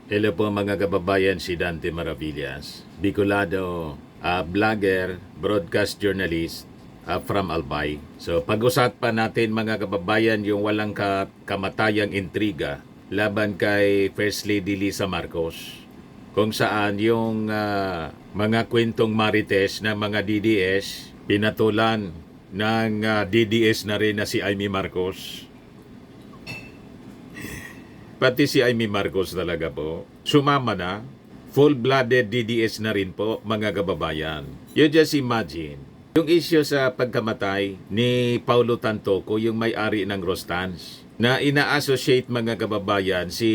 Hello po mga kababayan, si Dante Maravillas, Bicolado, vlogger, broadcast journalist from Albay. So pag-usapan natin mga kababayan yung walang kamatayang intriga laban kay First Lady Lisa Marcos. Kung saan yung mga kwentong marites ng mga DDS pinatulan ng DDS na rin na si Amy Marcos. Pati si Amy Marcos talaga po, sumama na, full-blooded DDS na rin po mga kababayan. You just imagine, yung issue sa pagkamatay ni Paulo Tantoco, yung may-ari ng Rostans, na ina-associate mga kababayan si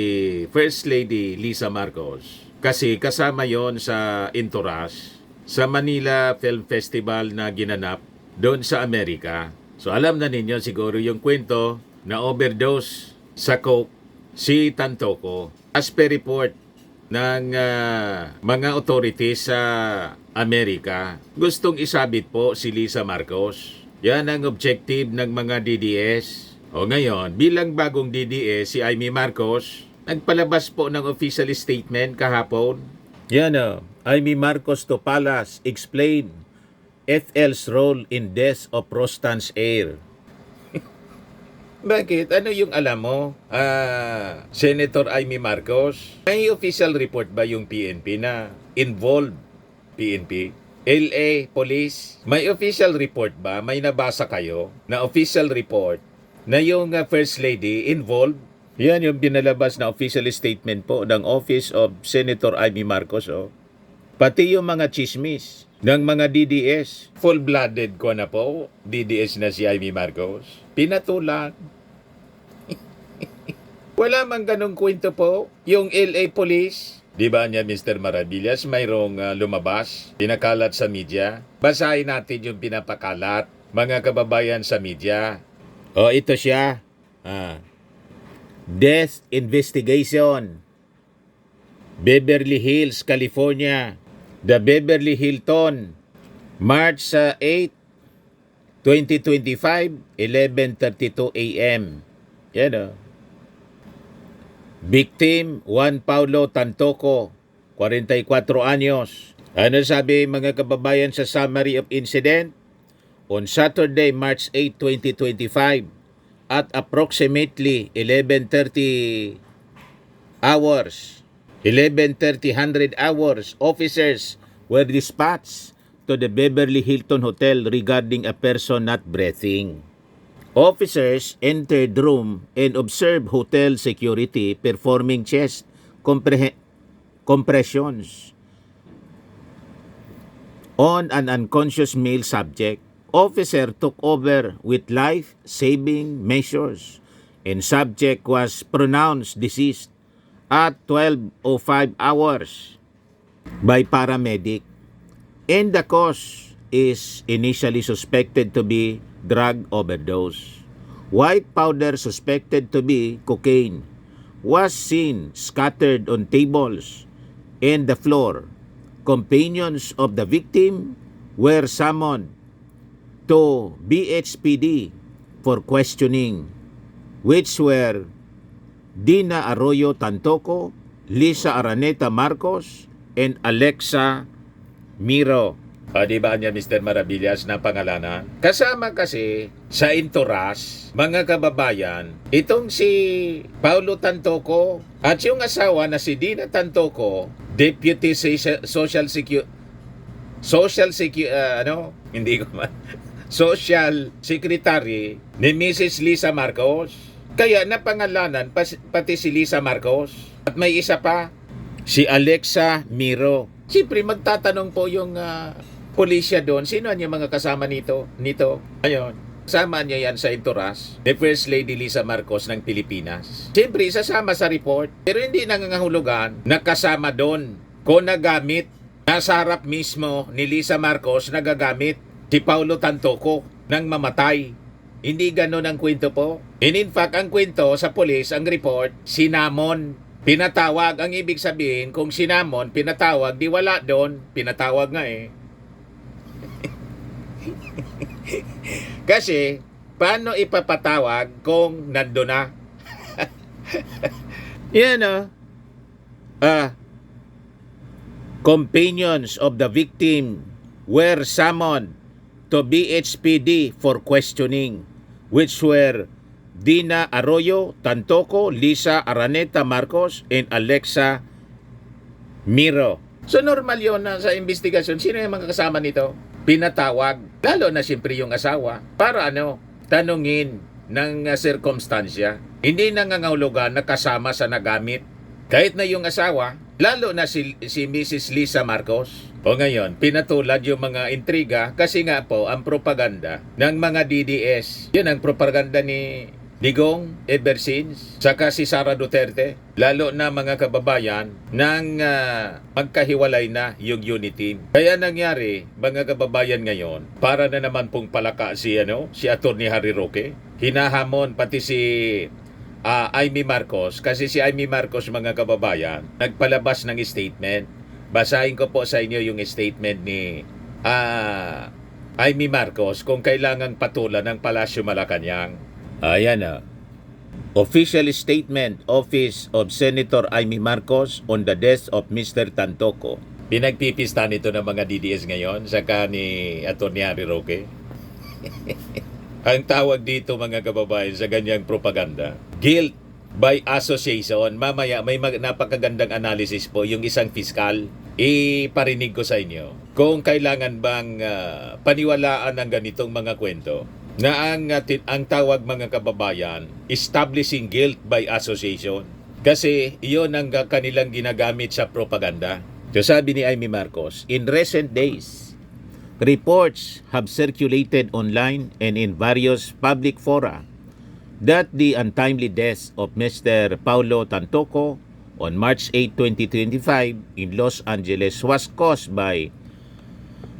First Lady Lisa Marcos. Kasi kasama yon sa Entourage, sa Manila Film Festival na ginanap doon sa Amerika. So alam na ninyo siguro yung kwento na overdose sa coke si Tantoco. As per report ng mga authorities sa Amerika, gustong isabit po si Lisa Marcos. Yan ang objective ng mga DDS. O ngayon, bilang bagong DDS, si Amy Marcos, nagpalabas po ng official statement kahapon. Yan o, Amy Marcos to Palace explain FL's role in death of Rostan's heir. Bakit? Ano yung alam mo? Senator Amy Marcos? May official report ba yung PNP na involved? PNP? LA Police? May official report ba? May nabasa kayo na official report na yung First Lady involved? Yan yung binalabas na official statement po ng Office of Senator Amy Marcos. Oh. Pati yung mga chismis ng mga DDS. Full-blooded ko na po, DDS na si Amy Marcos. Pinatulan. Wala mang ganong kwento po. Yung LA Police, di ba niya Mr. Maravillas, mayroong lumabas, pinakalat sa media. Basahin natin yung pinapakalat, mga kababayan sa media. O, ito siya. Death Investigation. Beverly Hills, California. The Beverly Hilton, March 8, 2025, 11:32 a.m. Yan o. Victim, Juan Paulo Tantoco, 44 anyos. Ano sabi mga kababayan sa summary of incident? On Saturday, March 8, 2025, at approximately 11:30 hours, 11:30 hours, officers were dispatched to the Beverly Hilton Hotel regarding a person not breathing. Officers entered room and observed hotel security performing chest compressions on an unconscious male subject. Officer took over with life-saving measures and subject was pronounced deceased at 12:05 hours by paramedic, and the cause is initially suspected to be drug overdose. White powder suspected to be cocaine was seen scattered on tables and the floor. Companions of the victim were summoned to BHPD for questioning, which were Dina Arroyo Tantoco, Lisa Araneta Marcos, and Alexa Miro. O, diba niya Mr. Maravillas na pangalanan? Kasama kasi sa Entourage, mga kababayan, itong si Paulo Tantoco at yung asawa na si Dina Tantoco, Deputy Social Secretary ni Mrs. Lisa Marcos. Kaya napangalanan pati si Lisa Marcos. At may isa pa, si Alexa Miro. Siyempre magtatanong po yung pulisya doon, sino niya mga kasama nito? Ayun, kasama niya yan sa Entourage, the First Lady Lisa Marcos ng Pilipinas. Siyempre, sasama sa report, pero hindi nangangahulugan na kasama doon. Kung nagamit, nasa harap mismo ni Lisa Marcos nagagamit si Paulo Tantoco nang mamatay. Hindi ganon ang kwento po. And in fact, ang kwento sa pulis, ang report, sinamon. Pinatawag, ang ibig sabihin, kung sinamon, pinatawag, di wala doon, pinatawag nga eh. Kasi, paano ipapatawag kung nando na? Yan o. companions of the victim were summoned to BHPD for questioning, which were Dina Arroyo Tantoco, Lisa Araneta Marcos, and Alexa Miro. So normal yun na sa investigasyon. Sino yung mga kasama nito? Pinatawag, lalo na siyempre yung asawa, para tanungin ng sirkumstansya. Hindi nangangahulugan na kasama sa nagamit. Kahit na yung asawa, lalo na si Mrs. Lisa Marcos. O ngayon, pinatulad yung mga intriga kasi nga po ang propaganda ng mga DDS. Yun ang propaganda ni Digong ever since. Saka si Sara Duterte. Lalo na mga kababayan nang magkahiwalay na yung unity. Kaya nangyari, mga kababayan ngayon, para na naman pong palaka si Atty. Harry Roque. Hinahamon pati si Amy Marcos, kasi si Amy Marcos, mga kababayan, nagpalabas ng statement. Basahin ko po sa inyo yung statement ni Amy Marcos kung kailangang patulan ng Palasyo Malacanang. Ayan Official Statement, Office of Senator Amy Marcos on the death of Mr. Tantoco. Pinagpipista nito ng mga DDS ngayon, saka ni Atty. Harry Roque. Ang tawag dito, mga kababayan, sa ganyang propaganda, guilt by association. Mamaya may napakagandang analysis po yung isang fiskal. Iparinig ko sa inyo kung kailangan bang paniwalaan ng ganitong mga kwento na ang tawag, mga kababayan, establishing guilt by association. Kasi iyon ang kanilang ginagamit sa propaganda. So sabi ni Amy Marcos, in recent days, reports have circulated online and in various public fora that the untimely death of Mr. Paulo Tantoco on March 8, 2025 in Los Angeles was caused by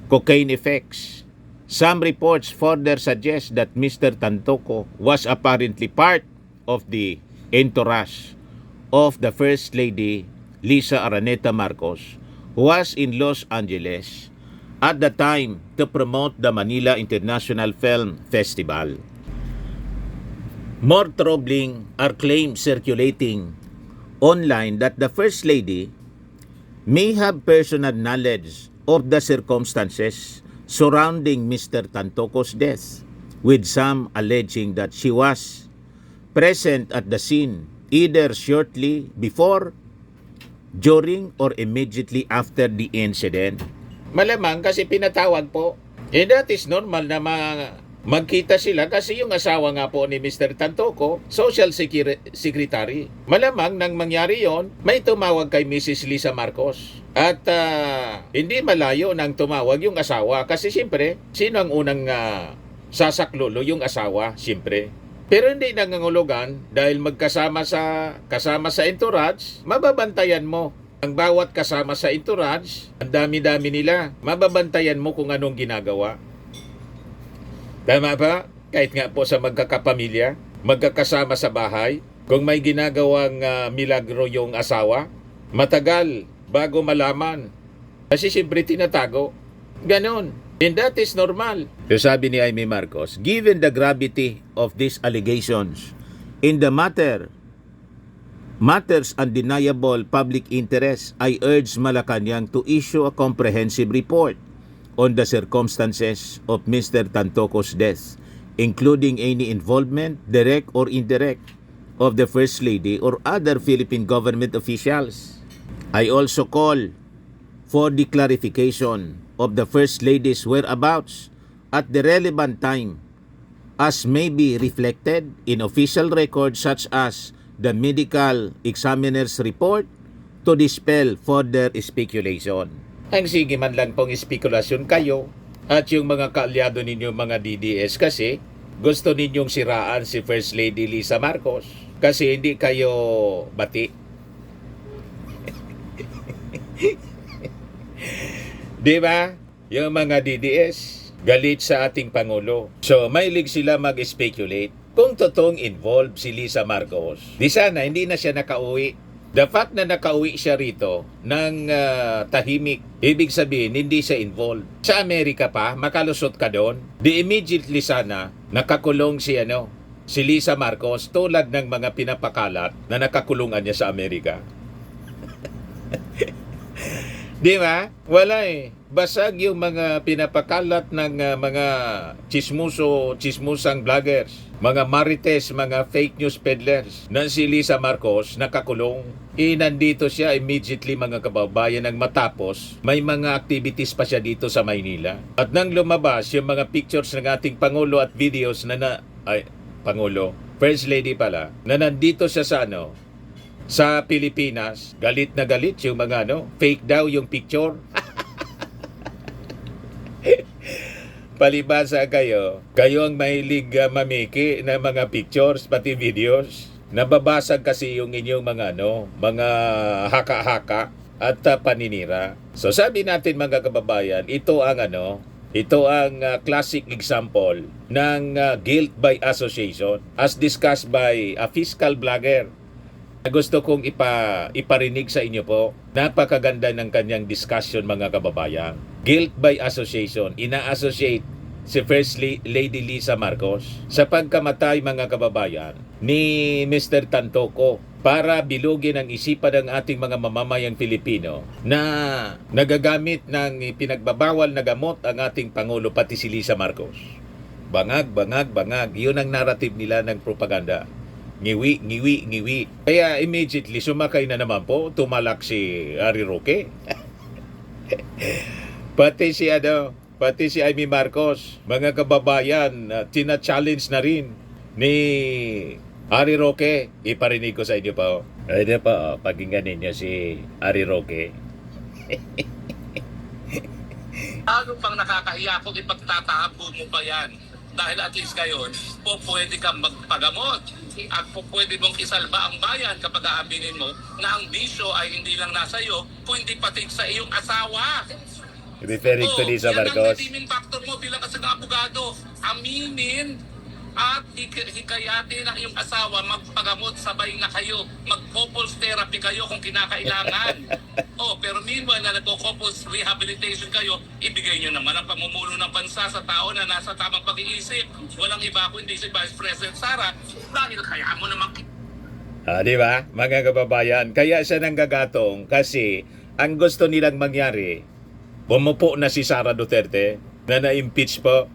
cocaine effects. Some reports further suggest that Mr. Tantoco was apparently part of the entourage of the First Lady Lisa Araneta Marcos, who was in Los Angeles at the time to promote the Manila International Film Festival. More troubling are claims circulating online that the First Lady may have personal knowledge of the circumstances surrounding Mr. Tantoco's death, with some alleging that she was present at the scene either shortly before, during, or immediately after the incident. Malamang kasi pinatawag po. That is normal na magkita sila kasi yung asawa nga po ni Mr. Tantoco, Social Secretary. Malamang nang mangyari yon, may tumawag kay Mrs. Lisa Marcos. At hindi malayo nang tumawag yung asawa kasi siyempre, sino ang unang sasaklolo? Yung asawa, siyempre. Pero hindi nangangulugan dahil kasama sa entourage, mababantayan mo. Ang bawat kasama sa entourage, ang dami-dami nila, mababantayan mo kung anong ginagawa. Tama ba? Kahit nga po sa magkakapamilya, magkakasama sa bahay, kung may ginagawang milagro yung asawa, matagal bago malaman. Kasi siyempre tinatago. Ganon. And that is normal. So sabi ni Amy Marcos, given the gravity of these allegations, in the matters undeniable public interest, I urge Malacanang to issue a comprehensive report on the circumstances of Mr. Tantoco's death, including any involvement, direct or indirect, of the First Lady or other Philippine government officials. I also call for the clarification of the First Lady's whereabouts at the relevant time, as may be reflected in official records such as the medical examiner's report, to dispel further speculation. Ang sige man lang pong spekulasyon kayo at yung mga kaalyado ninyo, mga DDS, kasi gusto ninyong siraan si First Lady Lisa Marcos kasi hindi kayo bati. Di ba? Yung mga DDS galit sa ating Pangulo. So, mahilig sila mag-speculate kung totoong involved si Lisa Marcos. Di sana, hindi na siya nakauwi. The fact na nakauwi siya rito ng tahimik, ibig sabihin, hindi siya involved. Sa Amerika pa, makalusot ka doon. Di immediately sana, nakakulong si Lisa Marcos tulad ng mga pinapakalat na nakakulungan niya sa Amerika. Di ba? Wala eh. Basag yung mga pinapakalat ng mga chismusang vloggers, mga marites, mga fake news peddlers na si Lisa Marcos nakakulong. Nandito siya immediately mga kababayan nang matapos may mga activities pa siya dito sa Maynila. At nang lumabas yung mga pictures ng ating Pangulo at videos Pangulo, First Lady pala, na nandito siya sa Pilipinas, galit na galit yung mga fake daw yung picture. Palibasa kayo ang mahilig mamiki ng mga pictures pati videos. Nababasag kasi yung inyong mga haka-haka at paninira. So sabi natin mga kababayan, ito ang classic example ng guilt by association as discussed by a fiscal blogger. Gusto kong iparinig sa inyo po. Napakaganda ng kanyang discussion mga kababayan. Guilt by association. Ina-associate si First Lady Lisa Marcos sa pagkamatay mga kababayan ni Mr. Tantoco para bilugin ang isipan ng ating mga mamamayang Pilipino na nagagamit ng pinagbabawal na gamot ang ating Pangulo pati si Lisa Marcos. Bangag, bangag, bangag. Yun ang narrative nila ng propaganda. Ngiwi, ngiwi, ngiwi. Kaya immediately sumakay na naman po, tumalak si Harry Roque. pati si Amy Marcos, mga kababayan, tina-challenge na rin ni Harry Roque. Iparinig ko sa inyo pa. Ayun pa, pakinggan ninyo si Harry Roque. Ano pang nakakahiya kung ipagtatapo mo pa yan? Dahil at least ngayon, pwede kang magpagamot at pwede mong isalba ang bayan kapag aaminin mo na ang bisyo ay hindi lang nasa iyo, kundi pati sa iyong asawa. Referring to Lisa Marcos. Yan ang redeeming factor mo bilang kasang abogado. Aminin at hikayatin ang iyong asawa magpagamot, sabay na kayo, mag-couples therapy kayo kung kinakailangan. Pero meanwhile na nagko-couples rehabilitation kayo, ibigay nyo naman ang pamumuno ng bansa sa tao na nasa tamang pag-iisip. Walang iba kundi si Vice President Sara dahil kaya mo naman. Di ba? Mga kababayan, kaya siya nanggagatong kasi ang gusto nilang mangyari, bumupo na si Sara Duterte na na-impeach po.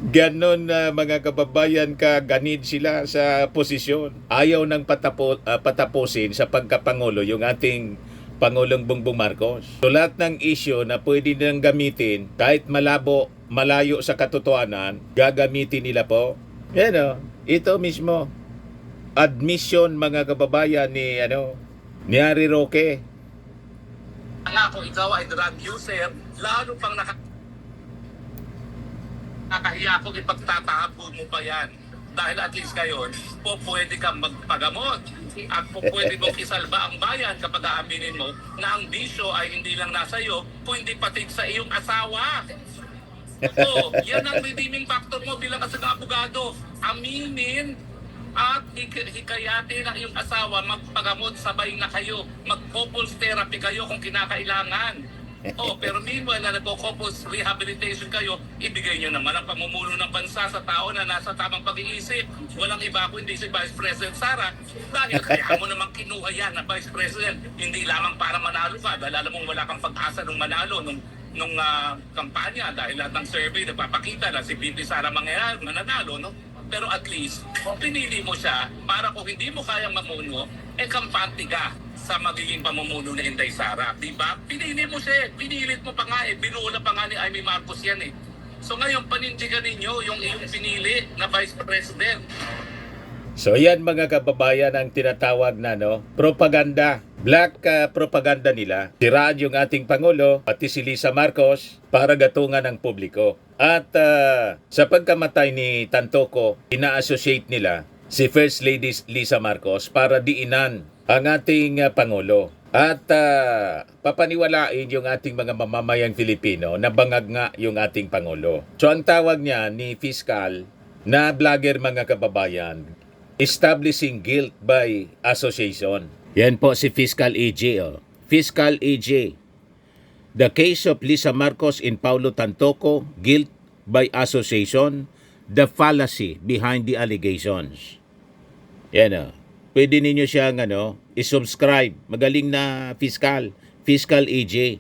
Ganon mga kababayan ganid sila sa posisyon. Ayaw nang patapusin sa pagkapangulo yung ating Pangulong Bongbong Marcos. So lahat ng issue na pwede nilang gamitin kahit malayo sa katotohanan, gagamitin nila po. Yan ito mismo. Admission mga kababayan ni Harry Roque. Kung ikaw ay drug user, lalo pang nakakahiya kung ipagtatapo mo pa yan. Dahil at least ngayon, pwede kang magpagamot at pwede mong isalba ang bayan kapag aaminin mo na ang bisyo ay hindi lang nasa iyo, kundi pati sa iyong asawa. Yan ang redeeming factor mo bilang kasang abogado. Aminin at hikayatin ang iyong asawa magpagamot, sabay na kayo, mag-couples therapy kayo kung kinakailangan. Pero meanwhile na nagko-couples rehabilitation kayo, ibigay nyo naman ang pamumuno ng bansa sa tao na nasa tamang pag-iisip. Walang iba kundi si Vice President Sara dahil kaya mo naman kinuha yan na Vice President, hindi lamang para manalo ka dahil alam mong wala kang pag-asa nung manalo nung kampanya dahil lahat ng survey nagpapakita na si VP Sara mananalo, no? Pero at least, pinili mo siya para kung hindi mo kayang mamuno, kampante ka sa magiging pamumuno ni Inday Sara. Diba? Pinili mo siya, pinilit mo pa nga binula pa nga ni Amy Marcos yan So ngayon, panindigan ninyo yung iyong pinili na Vice President. So yan mga kababayan ang tinatawag na propaganda. Black propaganda nila. Siraan yung ating Pangulo, pati si Lisa Marcos, para gatungan ng publiko. At sa pagkamatay ni Tantoco, ina-associate nila si First Lady Lisa Marcos para diinan ang ating Pangulo. At papaniwalain yung ating mga mamamayang Filipino na bangag nga yung ating Pangulo. So ang tawag niya ni Fiscal na vlogger mga kababayan, establishing guilt by association. Yan po si Fiscal EJ. Fiscal EJ. The case of Lisa Marcos and Paulo Tantoco, guilt by association, the fallacy behind the allegations. Yan pwede ninyo siyang i-subscribe. Magaling na Fiscal AJ.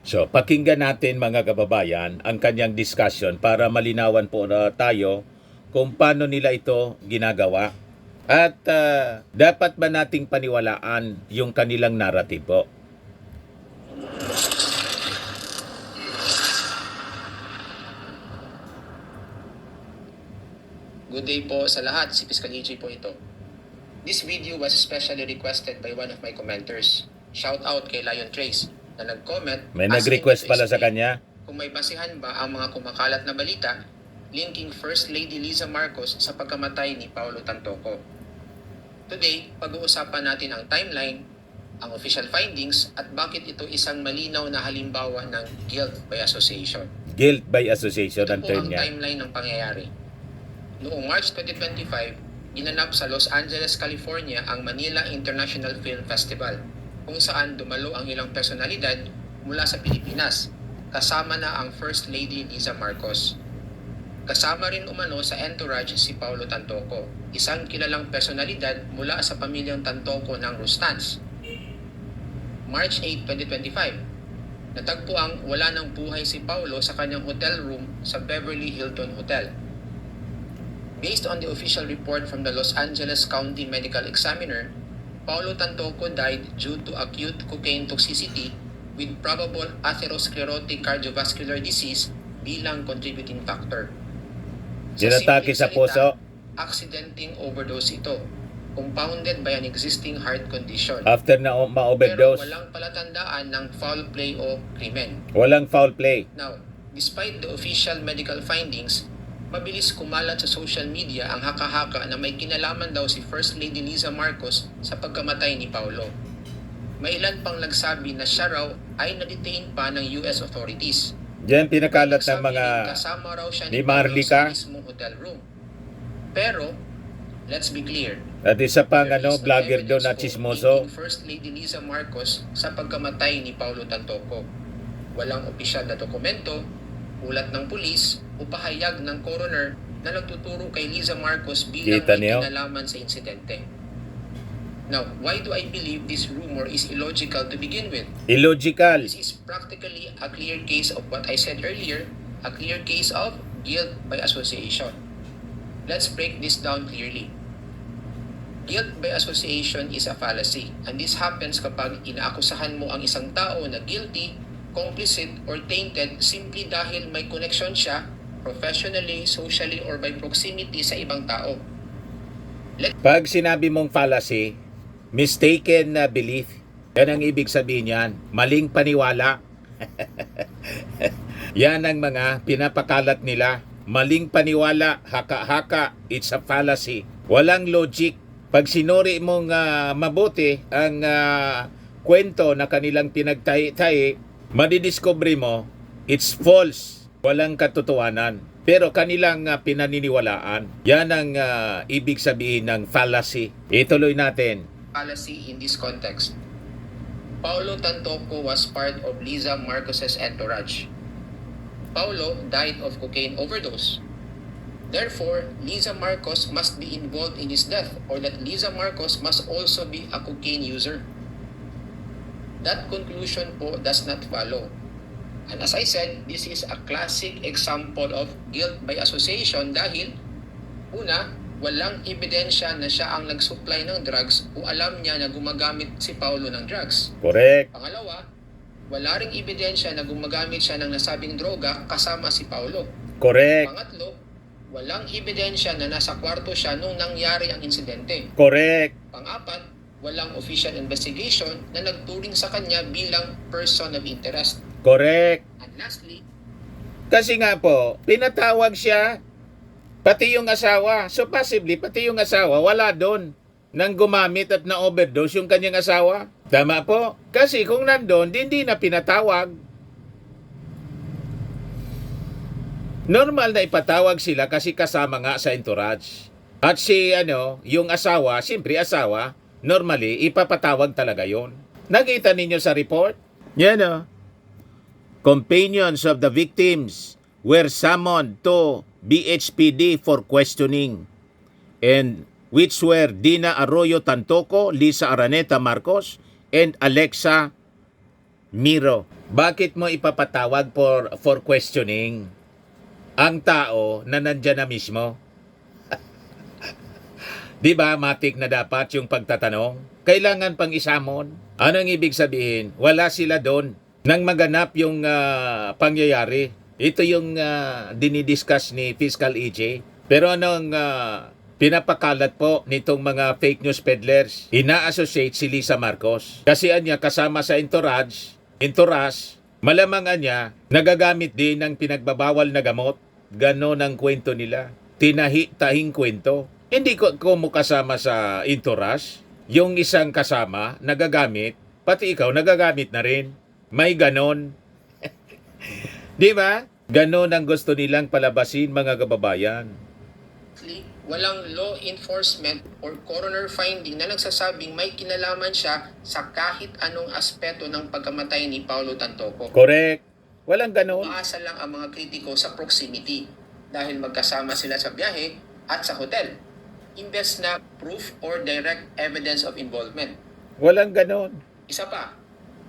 So, pakinggan natin mga kababayan ang kanyang discussion para malinawan po na tayo kung paano nila ito ginagawa. At dapat ba nating paniwalaan yung kanilang narrative po? Good day po sa lahat, si Fiscal AJ po ito. This video was specially requested by one of my commenters. Shout out kay Lion Trace na nag-comment. May nag-request pala sa kanya. Kung may basihan ba ang mga kumakalat na balita linking First Lady Liza Marcos sa pagkamatay ni Paulo Tantoco. Today, pag-uusapan natin ang timeline, ang official findings at bakit ito isang malinaw na halimbawa ng guilt by association. Guilt by association ang Ito po term ang niya. timeline ng pangyayari. Noong March 2025, ginanap sa Los Angeles, California ang Manila International Film Festival, kung saan dumalo ang ilang personalidad mula sa Pilipinas, kasama na ang First Lady Liza Marcos. Kasama rin umano sa entourage si Paulo Tantoco, isang kilalang personalidad mula sa pamilyang Tantoco ng Rustans. March 8, 2025, natagpo ang wala ng buhay si Paulo sa kanyang hotel room sa Beverly Hilton Hotel. Based on the official report from the Los Angeles County Medical Examiner, Paulo Tantoco died due to acute cocaine toxicity with probable atherosclerotic cardiovascular disease bilang contributing factor. Sinatake sa puso. Accidenting overdose ito, compounded by an existing heart condition. After na Pero ma-overdose, walang palatandaan ng foul play o krimen. walang foul play. Now, despite the official medical findings, mabilis kumalat sa social media ang haka-haka na may kinalaman daw si First Lady Liza Marcos sa pagkamatay ni Paulo. May ilan pang nagsabi na siya raw ay na-detain pa ng US authorities. Diyan pinakalat ng Nagsabi mga din kasama raw siya ni Paulo Marlica. sa mismong hotel room. Pero, let's be clear. at isa pang There is no vlogger doon na evidence chismoso. linking First Lady Liza Marcos sa pagkamatay ni Paulo Tantoco. Walang opisyal na dokumento, ulat ng pulis o pahayag ng coroner na nagtuturo kay Liza Marcos bilang Kita may niyo? kinalaman sa insidente. Now, why do I believe this rumor is illogical to begin with? Illogical. This is practically a clear case of what I said earlier, a clear case of guilt by association. Let's break this down clearly. Guilt by association is a fallacy, and this happens kapag inaakusahan mo ang isang tao na guilty, complicit, or tainted simply dahil may connection siya, professionally, socially, or by proximity sa ibang tao. Pag sinabi mong fallacy, mistaken na belief, yan ang ibig sabihin yan. Maling paniwala. Yan ang mga pinapakalat nila. Maling paniwala, haka-haka, it's a fallacy. Walang logic. Pag sinuri mong mabuti ang kwento na kanilang pinagtahi-tahi, madidiscover mo, it's false. Walang katotohanan. Pero kanilang pinaniniwalaan. Yan ang ibig sabihin ng fallacy. Ituloy natin. Fallacy in this context. Paulo Tantoco was part of Liza Marcos's entourage. Paulo died of cocaine overdose. Therefore, Liza Marcos must be involved in his death, or that Liza Marcos must also be a cocaine user. That conclusion po does not follow. And as I said, this is a classic example of guilt by association dahil, una, walang ebidensya na siya ang nag-supply ng drugs o alam niya na gumagamit si Paulo ng drugs. Correct. Pangalawa, wala ring ebidensya na gumagamit siya ng nasabing droga kasama si Paulo. Correct. Pangatlo, walang ebidensya na nasa kwarto siya nung nangyari ang insidente. Correct. Pang-apat, walang official investigation na nagturing sa kanya bilang person of interest. Correct. And lastly, Kasi nga po, pinatawag siya, pati yung asawa. So possibly, pati yung asawa, wala doon nang gumamit at na-overdose yung kanyang asawa. Tama po? Kasi kung nandun, hindi na pinatawag. Normal na ipatawag sila kasi kasama nga sa entourage. At si, yung asawa, siyempre asawa, normally, ipapatawag talaga yon. Nakita ninyo sa report? Yan Companions of the victims were summoned to BHPD for questioning. And which were Dina Arroyo Tantoco, Lisa Araneta Marcos, and Alexa Miro. Bakit mo ipapatawag for questioning ang tao na nandyan na mismo? Di ba, matik na dapat yung pagtatanong? Kailangan pang isamon. Anong ibig sabihin? Wala sila doon nang maganap yung pangyayari. Ito yung dinidiscuss ni Fiscal EJ. Pero anong pinapakalat po nitong mga fake news peddlers? Ina-associate si Lisa Marcos. Kasi anya kasama sa entourage, malamang anya nagagamit din ng pinagbabawal na gamot. Ganon ang kwento nila. Tinahi-tahing kwento. Hindi ko kasama sa entourage. Yung isang kasama nagagamit, pati ikaw nagagamit na rin. May ganon. Di ba? Ganon ang gusto nilang palabasin, mga kababayan. Walang law enforcement or coroner finding na nagsasabing may kinalaman siya sa kahit anong aspeto ng pagkamatay ni Paulo Tantoco. Correct. Walang ganon. Umaasa lang ang mga kritiko sa proximity dahil magkasama sila sa biyahe at sa hotel. Imbes na proof or direct evidence of involvement. Walang ganon. Isa pa,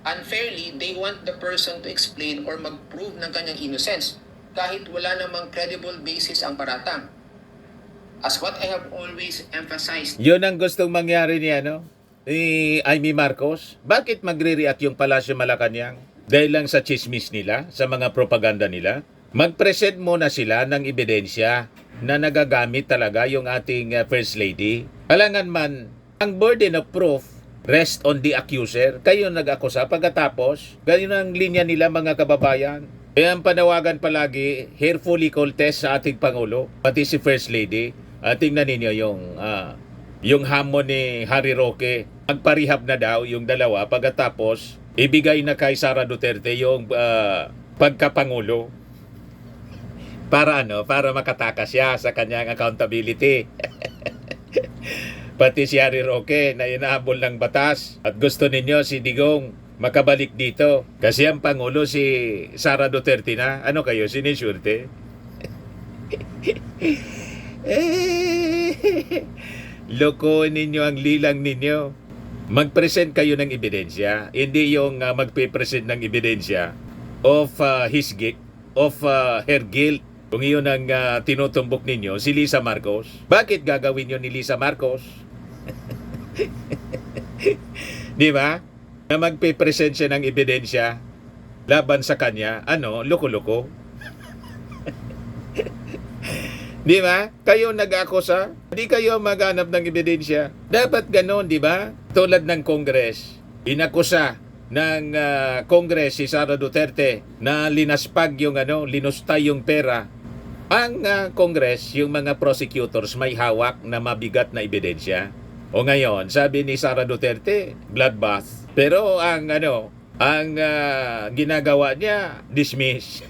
unfairly, they want the person to explain or mag-prove ng kanyang innocence kahit wala namang credible basis ang paratang. As what I have always emphasized, Yun ang gustong mangyari ni Amy Marcos. Bakit magre-react yung Palasyo Malacanang? Dahil lang sa chismis nila, sa mga propaganda nila. Mag-present muna sila ng ebidensya na nagagamit talaga yung ating First Lady. Alangan man, ang burden of proof rest on the accuser. Kayo nag-akusa pagkatapos. Ganyan ang linya nila, mga kababayan. Kaya ang panawagan palagi, hair follicle test sa ating Pangulo, pati si First Lady. Tingnan ninyo yung hamon ni Harry Roque. Magparehab na daw yung dalawa pagkatapos ibigay na kay Sara Duterte yung pagkapangulo. Para makatakas siya sa kanyang accountability. Pati si Harry Roque na inahabol ng batas. At gusto ninyo si Digong makabalik dito. Kasi ang Pangulo si Sara Duterte na. Ano kayo, sinisyurte? Loko ninyo ang lilang ninyo. Mag-present kayo ng ebidensya. Hindi yung magpe-present ng ebidensya of her guilt. Kung iyon ang tinutumbok ninyo, si Lisa Marcos. Bakit gagawin yun ni Lisa Marcos? Di ba? Na magpe-present siya ng ebidensya laban sa kanya. Loko-loko. Di ba? Kayo nag-akusa, hindi kayo maghanap ng ebidensya. Dapat ganon, di ba? Tulad ng Congress, inakusa ng Congress si Sara Duterte na linaspag yung linustay yung pera. Ang Congress, yung mga prosecutors may hawak na mabigat na ebidensya. O ngayon, sabi ni Sara Duterte, bloodbath. Pero ang ginagawa niya, dismiss.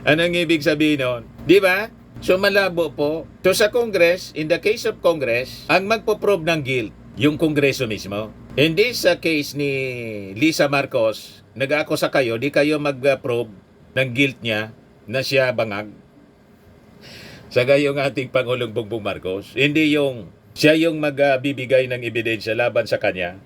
Anong ibig sabihin nun? Di ba? So malabo po. So sa Congress, in the case of Congress, ang magpo-prove ng guilt, yung Kongreso mismo. Hindi sa case ni Lisa Marcos, nag-akusa kayo, di kayo mag-prove ng guilt niya na siya bangag. Sa gayong ating Pangulong Bongbong Marcos, hindi yung siya yung magbibigay ng ebidensya laban sa kanya.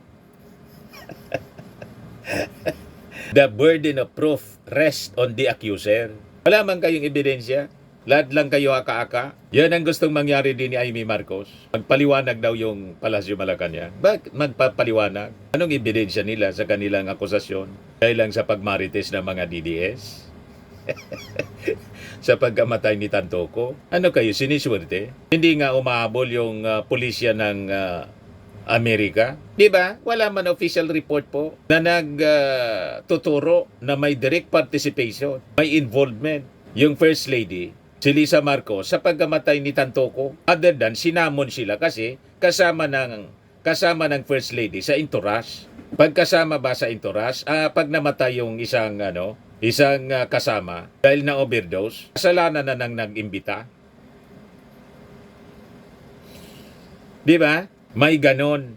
The burden of proof rests on the accuser. Wala man kayong ebidensya. Lahat lang kayo aka-aka. Yan ang gustong mangyari din ni Amy Marcos. Magpaliwanag daw yung Palasyo Malacanang. Bakit magpapaliwanag? Anong ebidensya nila sa kanilang akusasyon? Dahil lang sa pagmarites ng mga DDS? Sa pagkamatay ni Tantoco? Ano kayo, siniswerte? Hindi nga umahabol yung pulisya ng Amerika? Di ba? Wala man official report po na nagtuturo na may direct participation, may involvement yung First Lady, si Lisa Marcos, sa pagkamatay ni Tantoco. Other than sinamon sila kasi kasama ng First Lady sa entourage. Pagkasama ba sa entourage, pag namatay yung isang kasama dahil na overdose, kasalanan na nang nag-imbita. Di ba? May ganon.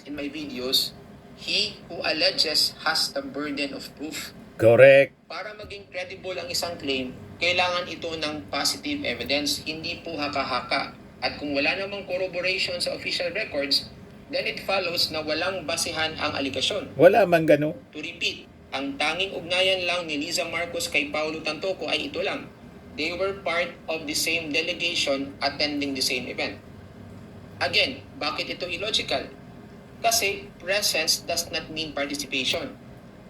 in my videos, he who alleges has the burden of proof. Correct. Para maging credible ang isang claim, kailangan ito ng positive evidence, hindi po haka-haka. At kung wala namang corroboration sa official records, then it follows na walang basehan ang aligasyon. Wala man gano. To repeat, ang tanging ugnayan lang ni Liza Marcos kay Paulo Tantoco ay ito lang. They were part of the same delegation attending the same event. Again, bakit ito illogical? Kasi presence does not mean participation.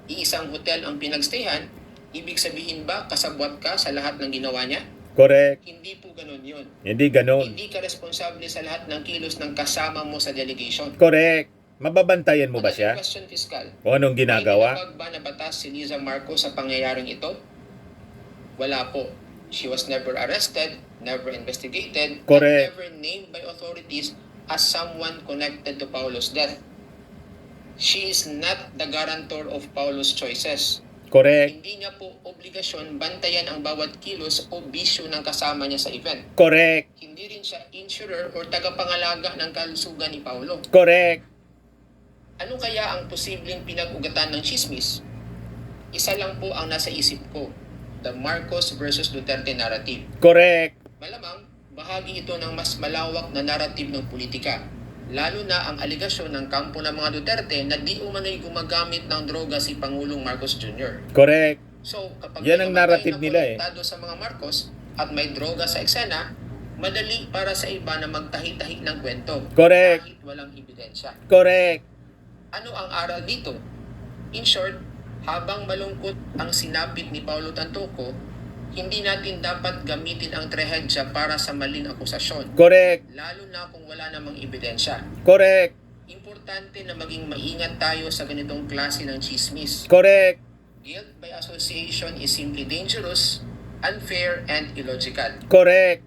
Iisang hotel ang pinagstayhan, ibig sabihin ba kasabwat ka sa lahat ng ginawa niya? Correct. Hindi po ganun yun. Hindi ganon. Hindi ka responsable sa lahat ng kilos ng kasama mo sa delegation. Correct. Mababantayan mo ba siya? Question fiscal. O anong May ginagawa? tinatag ba na batas si Liza Marcos sa pangyayaring ito? Wala po. She was never arrested, never investigated, Correct. and never named by authorities as someone connected to Paulo's death. She is not the guarantor of Paulo's choices. Correct. Hindi niya po obligasyon bantayan ang bawat kilos o bisyo ng kasama niya sa event. Correct. Hindi rin siya insurer o tagapangalaga ng kalusugan ni Paulo. Correct. Ano kaya ang posibleng pinag-ugatan ng chismis? Isa lang po ang nasa isip ko, the Marcos versus Duterte narrative. Correct. Malamang, bahagi ito ng mas malawak na narrative ng politika, lalo na ang aligasyon ng kampo ng mga Duterte na di umano'y gumagamit ng droga si Pangulong Marcos Jr. Correct. So, kapag Yan ang may namatay narrative na nila konektado sa mga Marcos at may droga sa eksena, madali para sa iba na magtahi-tahi ng kwento Correct. kahit walang ebidensya. Correct. Ano ang aral dito? In short, habang malungkot ang sinapit ni Paulo Tantoco, hindi natin dapat gamitin ang trahedya para sa maling akusasyon, Correct. lalo na kung wala namang ebidensya. Correct. Importante na maging maingat tayo sa ganitong klase ng chismis. Correct. Guilt by association is simply dangerous, unfair, and illogical. Correct.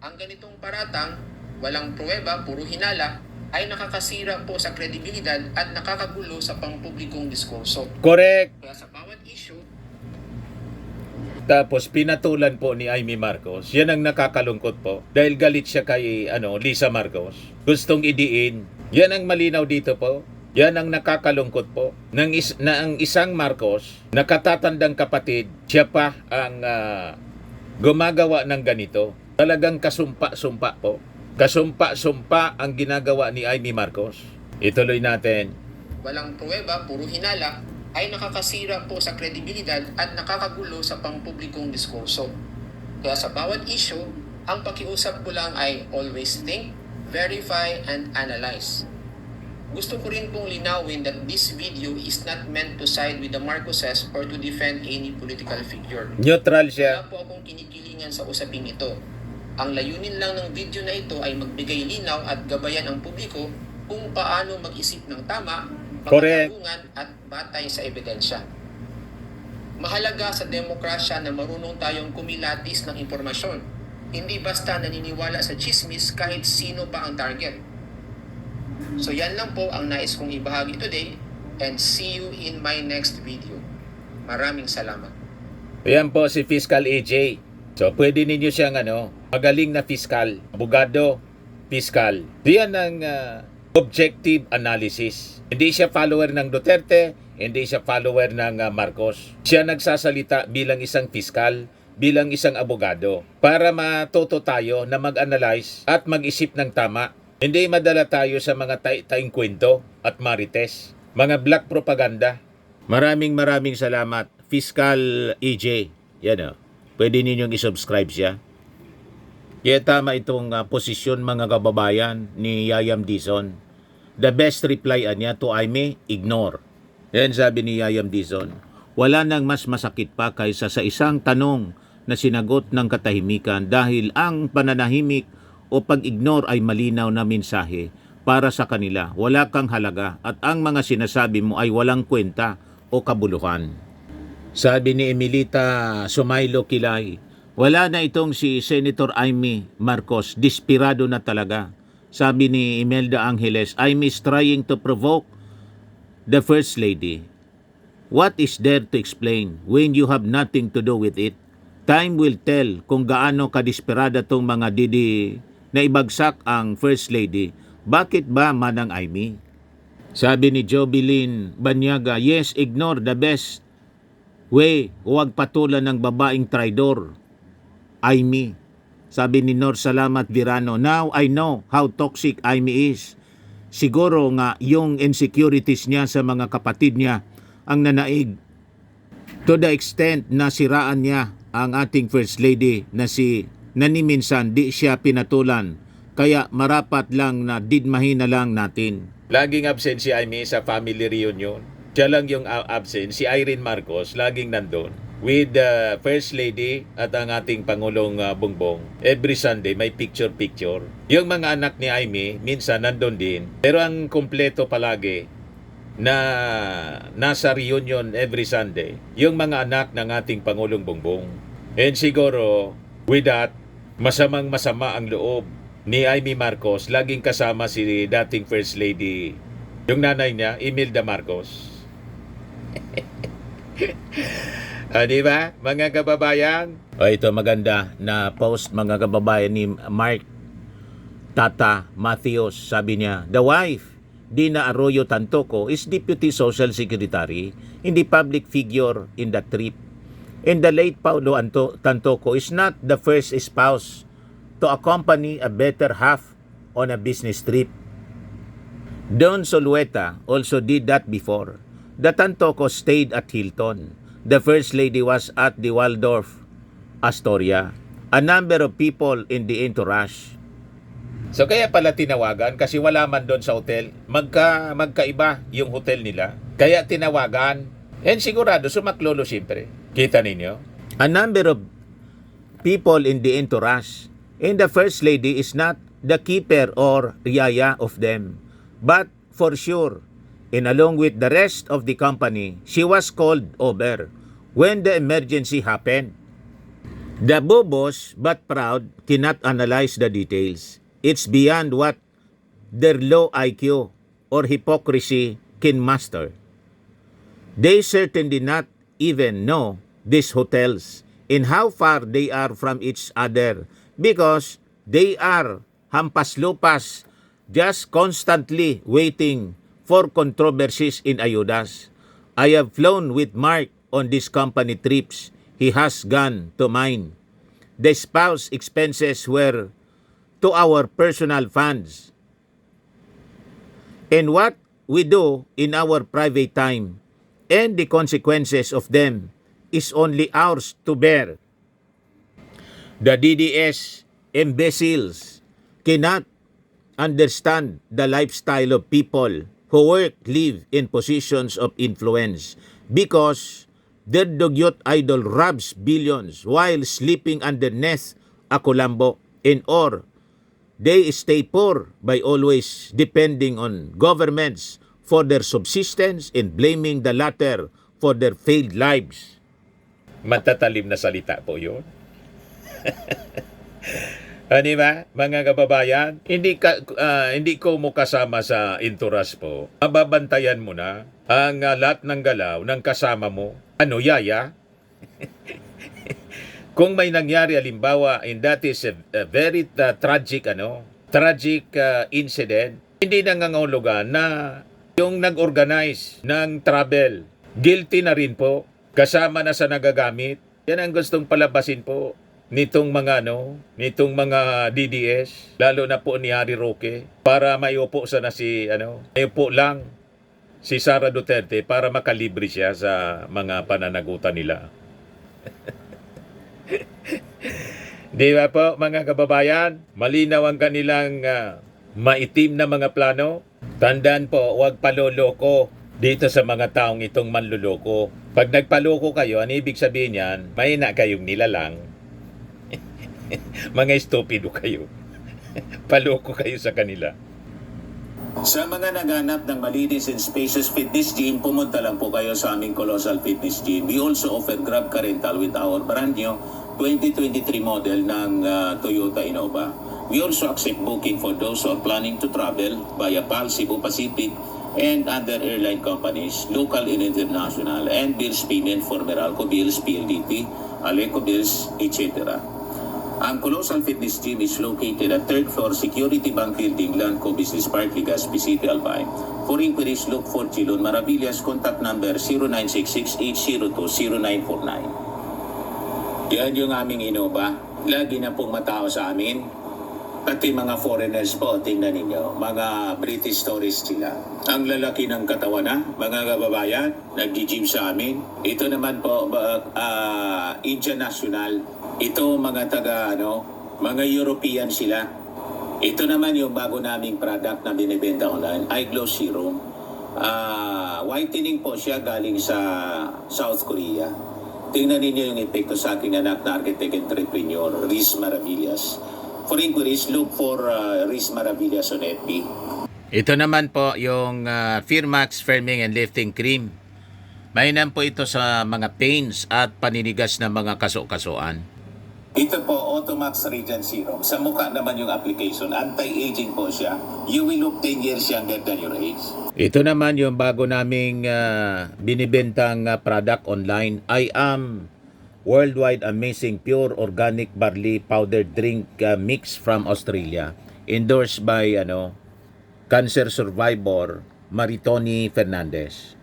Ang ganitong paratang, walang pruweba, puro hinala, ay nakakasira po sa kredibilidad at nakakagulo sa pampublikong diskurso. Correct. Kaya sa bawat issue, Tapos pinatulan po ni Amy Marcos. Yan ang nakakalungkot po. Dahil galit siya kay Lisa Marcos. Gustong idiin. Yan ang malinaw dito po. Yan ang nakakalungkot po. Na ang isang Marcos, nakatatandang kapatid, siya pa ang gumagawa ng ganito. Talagang kasumpa-sumpa po. Kasumpa-sumpa ang ginagawa ni Amy Marcos. Ituloy natin. walang pruweba, puro hinala, ay nakakasira po sa kredibilidad at nakakagulo sa pampublikong diskurso. Kaya sa bawat issue, ang pakiusap ko lang ay always think, verify, and analyze. Gusto ko rin pong linawin that this video is not meant to side with the Marcoses or to defend any political figure. Neutral Wala siya. po akong kinikilingan sa usaping ito. Ang layunin lang ng video na ito ay magbigay linaw at gabayan ang publiko kung paano mag-isip ng tama, Correct. makatarungan at batay sa ebidensya. Mahalaga sa demokrasya na marunong tayong kumilatis ng impormasyon. Hindi basta naniniwala sa chismis kahit sino pa ang target. So yan lang po ang nais kong ibahagi today and see you in my next video. Maraming salamat. Ayan po si Fiscal AJ. So pwede ninyo siyang magaling na fiscal, abogado, fiscal. Diyan ang objective analysis. Hindi siya follower ng Duterte, hindi siya follower ng Marcos. Siya nagsasalita bilang isang fiscal, bilang isang abogado para matuto tayo na mag-analyze at mag-isip ng tama. Hindi madala tayo sa mga taing kwento at marites, mga black propaganda. Maraming salamat, Fiscal AJ. Yan pwede ninyong isubscribe siya. Kaya tama itong posisyon mga kababayan ni Yayam Dizon. The best reply niya to Aimee, ignore. Yan sabi ni Yayam Dizon. Wala nang mas masakit pa kaysa sa isang tanong na sinagot ng katahimikan dahil ang pananahimik o pag-ignore ay malinaw na mensahe para sa kanila. Wala kang halaga at ang mga sinasabi mo ay walang kwenta o kabuluhan. Sabi ni Emilita Sumailo Kilay, wala na itong si Senator Aimee Marcos, dispirado na talaga. Sabi ni Imelda Angeles, Aimee is trying to provoke the First Lady. What is there to explain when you have nothing to do with it? Time will tell kung gaano kadisperada tong mga didi na ibagsak ang First Lady. Bakit ba Manang Aimee? Sabi ni Jobilin Banyaga, yes, ignore the best huwag patulan ng babaeng traidor. Aimee. Sabi ni Nor Salamat Virano, now I know how toxic Aimee is. Siguro nga yung insecurities niya sa mga kapatid niya ang nanaig. To the extent na siraan niya ang ating First Lady na ni minsan di siya pinatulan. Kaya marapat lang na didmahin na lang natin. Laging absent si Aimee sa family reunion. Siya lang yung absent. Si Irene Marcos laging nandun with the First Lady at ang ating Pangulong Bongbong. Every Sunday may picture-picture. Yung mga anak ni Aimee minsan nandun din. Pero ang kumpleto palagi na nasa reunion every Sunday, yung mga anak ng ating Pangulong Bongbong. And siguro with that, masamang-masama ang loob ni Aimee Marcos. Laging kasama si dating First Lady, yung nanay niya, Imelda Marcos. Di ba, mga kababayan? Ito maganda na post, mga kababayan, ni Mark Tata Matthews. Sabi niya, the wife, Dina Arroyo Tantoco, is Deputy Social Secretary, hindi public figure in the trip. And the late Paulo Tantoco is not the first spouse to accompany a better half on a business trip. Don Solueta also did that before. The Tantoco stayed at Hilton. The First Lady was at the Waldorf Astoria. A number of people in the entourage. So kaya pala tinawagan kasi wala man doon sa hotel. Magkaiba yung hotel nila. Kaya tinawagan. And sigurado sumaklolo siyempre. Kita ninyo? A number of people in the entourage. And the First Lady is not the keeper or yaya of them. But for sure, and along with the rest of the company, she was called over when the emergency happened. The bobos, but proud, cannot analyze the details. It's beyond what their low IQ or hypocrisy can master. They certainly not even know these hotels and how far they are from each other because they are hampas lupas, just constantly waiting for controversies in ayudas. I have flown with Mark on these company trips. He has gone to mine. The spouse expenses were to our personal funds. And what we do in our private time and the consequences of them is only ours to bear. The DDS imbeciles cannot understand the lifestyle of people who work, live in positions of influence because their dugyot idol robs billions while sleeping underneath a kulambo and or they stay poor by always depending on governments for their subsistence and blaming the latter for their failed lives. Matatalim na salita po yun. Di ba, mga kababayan? Hindi ko mo kasama sa entourage po. Mababantayan mo na ang lahat ng galaw ng kasama mo. Ano, yaya? Kung may nangyari halimbawa, and that is a very tragic incident, hindi nangangahulugan na yung nag-organize ng travel, guilty na rin po, kasama na sa nagagamit. Yan ang gustong palabasin po nitong mga DDS, lalo na po ni Harry Roque, para maiupo sana maiupo lang si Sara Duterte para makalibre siya sa mga pananagutan nila. Di ba po, mga kababayan? Malinaw ang kanilang maitim na mga plano. Tandaan po, huwag paloloko dito sa mga taong itong manluloko. Pag nagpaloko kayo, ano ibig sabihin yan? Mahina kayong nilalang. Mga estupido kayo. Paloko kayo sa kanila. Sa mga naghanap ng malinis and spacious fitness gym, pumunta lang po kayo sa aming Colossal Fitness Gym. We also offer Grab Car Rental with our brand new 2023 model ng Toyota Innova. We also accept booking for those who are planning to travel via PAL, Cebu Pacific, and other airline companies, local and international, and bills payment for Meralco bills, PLDT, Aleco bills, etc. Ang Colossal Fitness Gym is located at 3rd floor Security Bank Building, Lanco Business Park, Legazpi City, Albay. For inquiries, look for Chilon Maravillas. Contact number 0966-802-0949. Yan yung aming Innova. Lagi na pong matao sa amin. Pati mga foreigners po, tingnan ninyo. Mga British tourists sila. Ang lalaki ng katawan na, mga kababayan, nag-gym sa amin. Ito naman po, Indian National. Ito mga mga European sila. Ito naman yung bago naming product na binibenta online, Eye Glow Serum. Whitening po siya galing sa South Korea. Tingnan ninyo yung epekto sa aking anak na architect entrepreneur, Riz Maravillas. For inquiries, look for Riz Maravillas on FB. Ito naman po yung Firmax Firming and Lifting Cream. Mainam po ito sa mga pains at paninigas ng mga kaso-kasuan. Ito po, Automax Radiant Serum. Sa mukha naman yung application. Anti-aging po siya. You will look 10 years younger than your age. Ito naman yung bago naming binibentang product online. I am Worldwide Amazing Pure Organic Barley Powder Drink Mix from Australia. Endorsed by cancer survivor Maritoni Fernandez.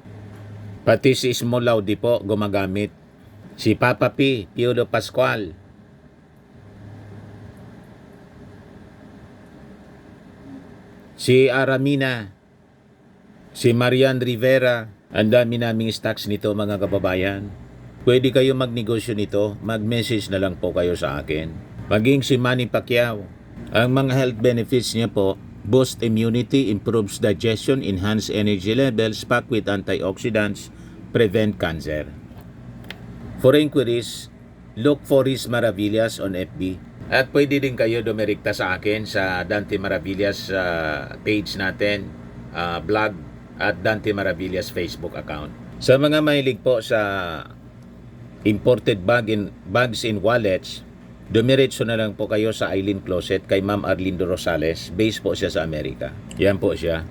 Pati si Smolaw di po gumagamit. Si Papa P, Piolo Pascual. Si Aramina, si Marian Rivera, ang dami naming stocks nito mga kababayan. Pwede kayo magnegosyo nito, mag-message na lang po kayo sa akin. Maging si Manny Pacquiao. Ang mga health benefits niya po, boost immunity, improves digestion, enhance energy levels, packed with antioxidants, prevent cancer. For inquiries, look for Riz Maravillas on FB. At pwede din kayo dumirekta sa akin sa Dante Maravillas page natin, blog at Dante Maravillas Facebook account. Sa mga mahilig po sa imported bags in wallets, dumiretso na lang po kayo sa Eileen Closet kay Ma'am Arlindo Rosales. Base po siya sa Amerika. Yan po siya.